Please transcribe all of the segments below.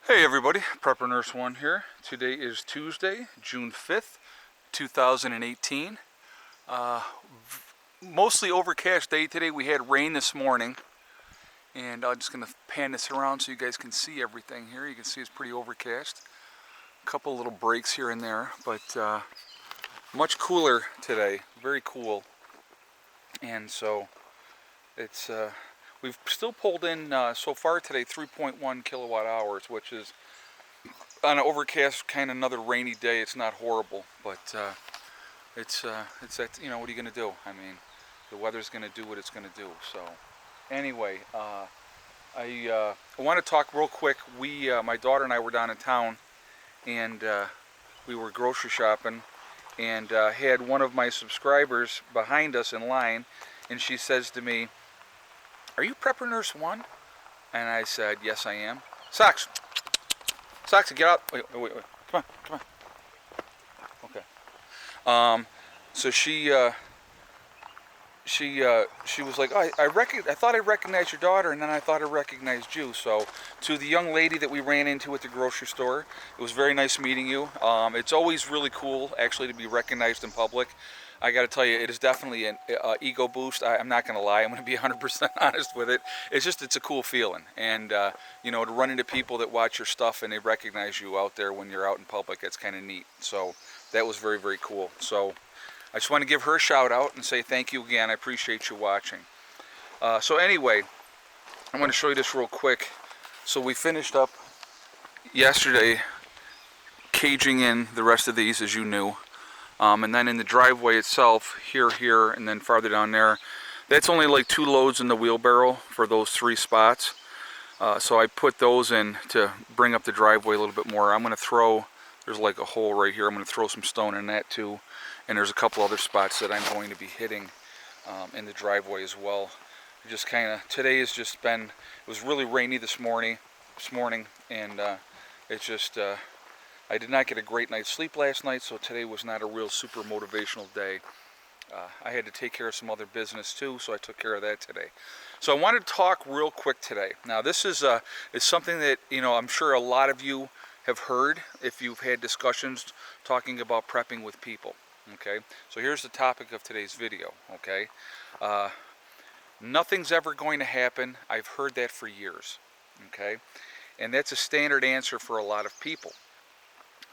Hey everybody, Prepper Nurse 1 here. Today is Tuesday, June 5th, 2018. Mostly overcast day today. We had rain this morning. And I'm just going to pan this around so you guys can see everything here. You can see it's pretty overcast. A couple little breaks here and there, but much cooler today. Very cool. And so it's we've still pulled in so far today 3.1 kilowatt hours, which is on an overcast kind of another rainy day. It's not horrible, but it's that, you know, what are you going to do? I mean, the weather's going to do what it's going to do. So anyway, I want to talk real quick. My daughter and I were down in town, and we were grocery shopping, and had one of my subscribers behind us in line, and she says to me, "Are you Prepper Nurse 1?" And I said, "Yes, I am." Socks, get out. Wait. Come on. Okay. So she was like, "Oh, I thought I recognized your daughter, and then I thought I recognized you." So to the young lady that we ran into at the grocery store, it was very nice meeting you. It's always really cool, actually, to be recognized in public. I got to tell you, it is definitely an ego boost. I'm not going to lie. I'm going to be 100% honest with it. It's a cool feeling. And, you know, to run into people that watch your stuff and they recognize you out there when you're out in public, that's kind of neat. So that was very, very cool. So I just want to give her a shout out and say thank you again. I appreciate you watching. So anyway, I'm going to show you this real quick. So we finished up yesterday caging in the rest of these, as you knew. And then in the driveway itself, here, and then farther down there, that's only like 2 loads in the wheelbarrow for those 3 spots. So I put those in to bring up the driveway a little bit more. I'm going to throw, there's like a hole right here, I'm going to throw some stone in that too. And there's a couple other spots that I'm going to be hitting in the driveway as well. Just kind of, today has just been, it was really rainy this morning, and it's just, I did not get a great night's sleep last night, so today was not a real super motivational day. I had to take care of some other business too, so I took care of that today. So I wanted to talk real quick today. Now this is something that, you know, I'm sure a lot of you have heard if you've had discussions talking about prepping with people. Okay, so here's the topic of today's video. Okay, nothing's ever going to happen. I've heard that for years. Okay, and that's a standard answer for a lot of people.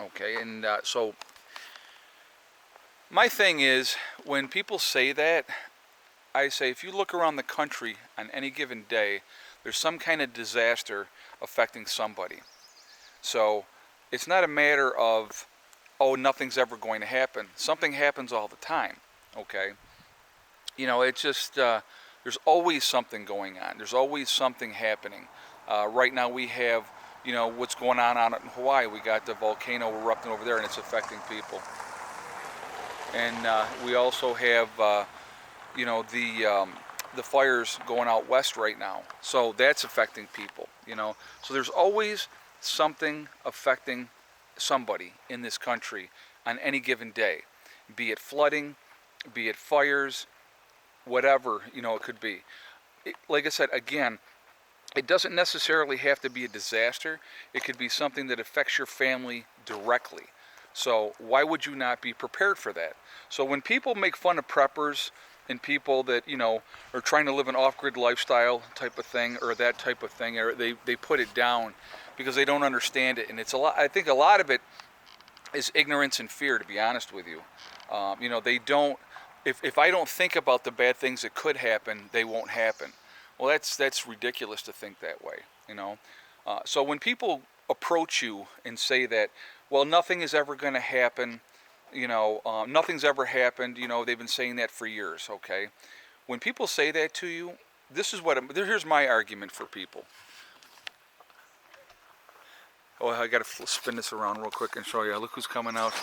Okay, and so my thing is, when people say that, I say, if you look around the country on any given day, there's some kind of disaster affecting somebody. So it's not a matter of, oh, nothing's ever going to happen. Something happens all the time. Okay, you know, it's just there's always something going on. There's always something happening. Right now we have, you know, what's going on out in Hawaii. We got the volcano erupting over there, and it's affecting people. And we also have, you know, the fires going out west right now. So that's affecting people, you know. So there's always something affecting somebody in this country on any given day. Be it flooding, be it fires, whatever, you know, it could be. Like I said, again, it doesn't necessarily have to be a disaster. It could be something that affects your family directly. So why would you not be prepared for that? So when people make fun of preppers and people that, you know, are trying to live an off-grid lifestyle type of thing, or that type of thing, or they put it down because they don't understand it. And it's a lot, I think a lot of it is ignorance and fear, to be honest with you. You know, they don't, if I don't think about the bad things that could happen, they won't happen. Well, that's ridiculous to think that way, you know. So when people approach you and say that, well, nothing is ever going to happen, you know, nothing's ever happened, you know, they've been saying that for years, okay. When people say that to you, this is what here's my argument for people. Oh, I got to spin this around real quick and show you. Look who's coming out.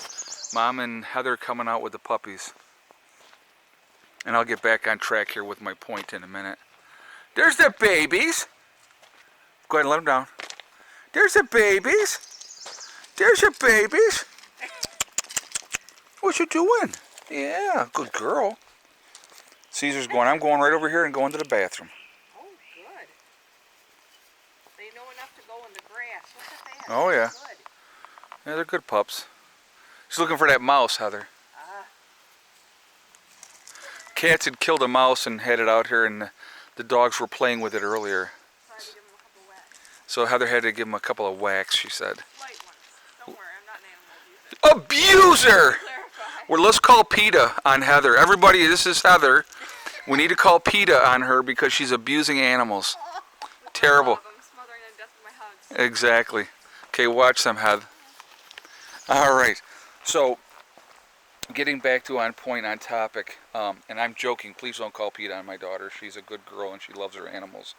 Mom and Heather coming out with the puppies. And I'll get back on track here with my point in a minute. There's the babies. Go ahead and let them down. There's the babies. There's your babies. What you doing? Yeah, good girl. Caesar's going, I'm going right over here and going to the bathroom. Oh, good. They know enough to go in the grass. Look what they have. Oh, yeah. Good. Yeah, they're good pups. She's looking for that mouse, Heather. Cats had killed a mouse and had it out here, and the dogs were playing with it earlier. So I had to give them a couple whacks. So Heather had to give him a couple of whacks, she said. Light ones. Don't worry, I'm not an animal Abuser! Clarify. Well, let's call PETA on Heather. Everybody, this is Heather. We need to call PETA on her because she's abusing animals. Terrible. I'm smothering to death with my hugs. Exactly. Okay, watch them, Heather. All right. So, getting back to on point, on topic, and I'm joking. Please don't call PETA on my daughter. She's a good girl and she loves her animals.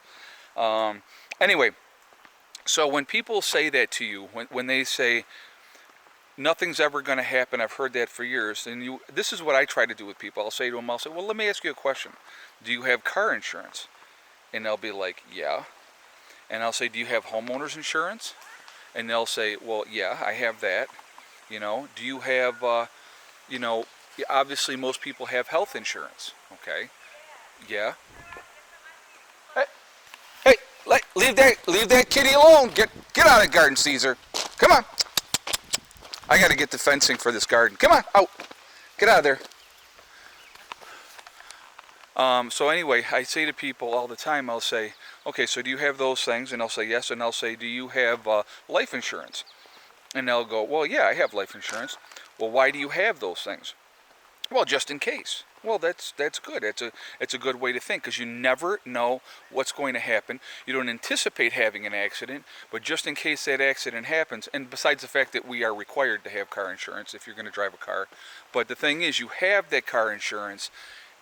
Anyway, so when people say that to you, when they say nothing's ever going to happen, I've heard that for years, and this is what I try to do with people. I'll say to them, well, let me ask you a question. Do you have car insurance? And they'll be like, yeah. And I'll say, do you have homeowners insurance? And they'll say, well, yeah, I have that. You know, do you have, you know, obviously most people have health insurance. Okay. Yeah. Hey, leave that kitty alone. Get out of the garden, Caesar. Come on. I got to get the fencing for this garden. Come on, out. Get out of there. So anyway, I say to people all the time, I'll say, okay, so do you have those things? And they'll say yes. And I'll say, do you have life insurance? And they'll go, well, yeah, I have life insurance. Well, why do you have those things? Well, just in case. Well, that's good. It's a good way to think, because you never know what's going to happen. You don't anticipate having an accident, but just in case that accident happens, and besides the fact that we are required to have car insurance if you're going to drive a car, but the thing is, you have that car insurance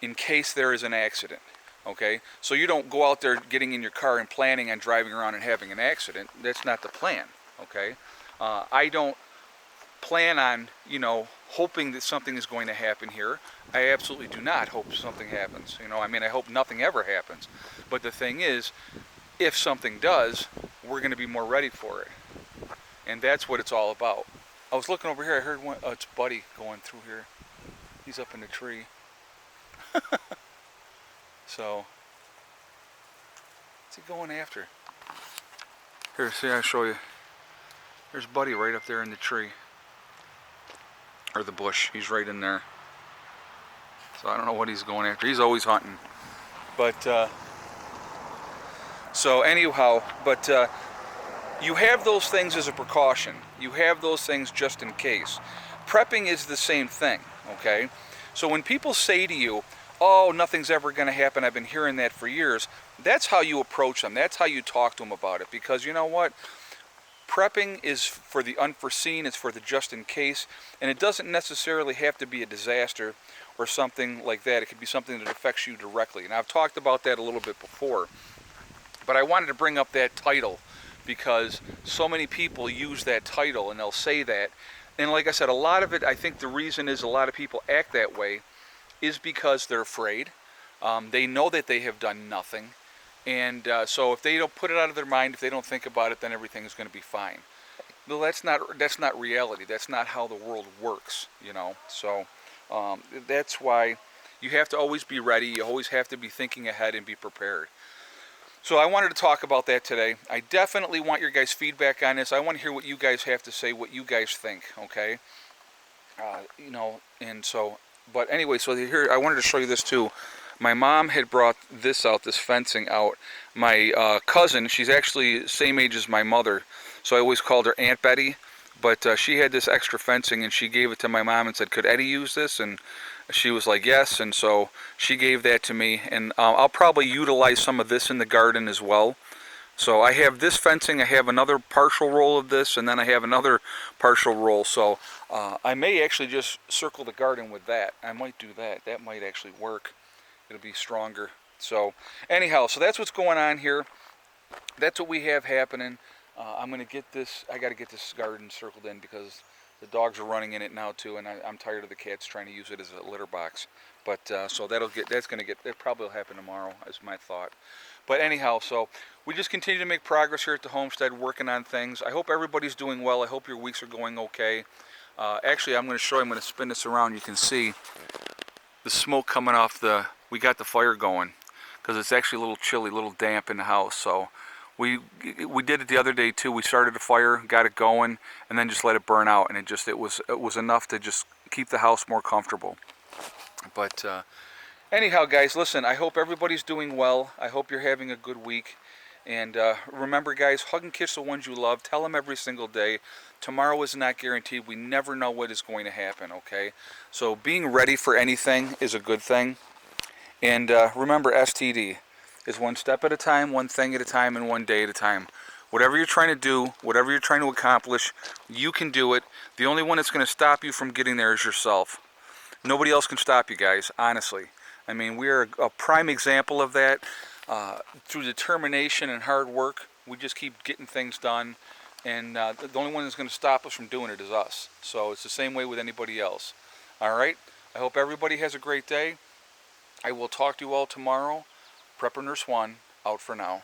in case there is an accident. Okay, so you don't go out there getting in your car and planning on driving around and having an accident. That's not the plan. Okay, I don't plan on, you know, hoping that something is going to happen here. I absolutely do not hope something happens. You know, I mean, I hope nothing ever happens. But the thing is, if something does, we're going to be more ready for it. And that's what it's all about. I was looking over here, I heard one, it's Buddy going through here. He's up in the tree. So, what's he going after? Here, see, I'll show you. There's Buddy right up there in the tree. Or the bush. He's right in there. So I don't know what he's going after. He's always hunting. But, so anyhow, but you have those things as a precaution. You have those things just in case. Prepping is the same thing, okay? So when people say to you, oh, nothing's ever going to happen, I've been hearing that for years, that's how you approach them. That's how you talk to them about it. Because you know what? Prepping is for the unforeseen, it's for the just in case, and it doesn't necessarily have to be a disaster or something like that. It could be something that affects you directly. And I've talked about that a little bit before. But I wanted to bring up that title because so many people use that title and they'll say that. And like I said, a lot of it, I think the reason is a lot of people act that way is because they're afraid. They know that they have done nothing. And so if they don't put it out of their mind, if they don't think about it, then everything is going to be fine. Well, that's not reality. That's not how the world works, you know. So that's why you have to always be ready. You always have to be thinking ahead and be prepared. So I wanted to talk about that today. I definitely want your guys' feedback on this. I want to hear what you guys have to say, what you guys think, okay? You know, and so, but anyway, so here, I wanted to show you this too. My mom had brought this out, this fencing out. My cousin, she's actually same age as my mother, so I always called her Aunt Betty, but she had this extra fencing and she gave it to my mom and said, could Eddie use this? And she was like, yes, and so she gave that to me, and I'll probably utilize some of this in the garden as well. So I have this fencing, I have another partial roll of this, and then I have another partial roll, so I may actually just circle the garden with that. I might do that. That might actually work. It'll be stronger. So anyhow, so that's what's going on here. That's what we have happening. I'm going to get this, I got to get this garden circled in because the dogs are running in it now too, and I'm tired of the cats trying to use it as a litter box. But so that probably will happen tomorrow, is my thought. But anyhow, so we just continue to make progress here at the homestead, working on things. I hope everybody's doing well. I hope your weeks are going okay. Actually, I'm going to spin this around. You can see the smoke coming off we got the fire going because it's actually a little chilly, a little damp in the house. So We did it the other day too. We started a fire, got it going, and then just let it burn out, and it was enough to just keep the house more comfortable. But anyhow, guys, listen, I hope everybody's doing well. I hope you're having a good week. And remember, guys, hug and kiss the ones you love. Tell them every single day. Tomorrow is not guaranteed. We never know what is going to happen, okay? So being ready for anything is a good thing. And remember, STD is one step at a time, one thing at a time, and one day at a time. Whatever you're trying to do, whatever you're trying to accomplish, you can do it. The only one that's going to stop you from getting there is yourself. Nobody else can stop you, guys, honestly. I mean, we are a prime example of that. Through determination and hard work, we just keep getting things done. And the only one that's going to stop us from doing it is us. So it's the same way with anybody else. All right? I hope everybody has a great day. I will talk to you all tomorrow. Prepper Nurse 1, out for now.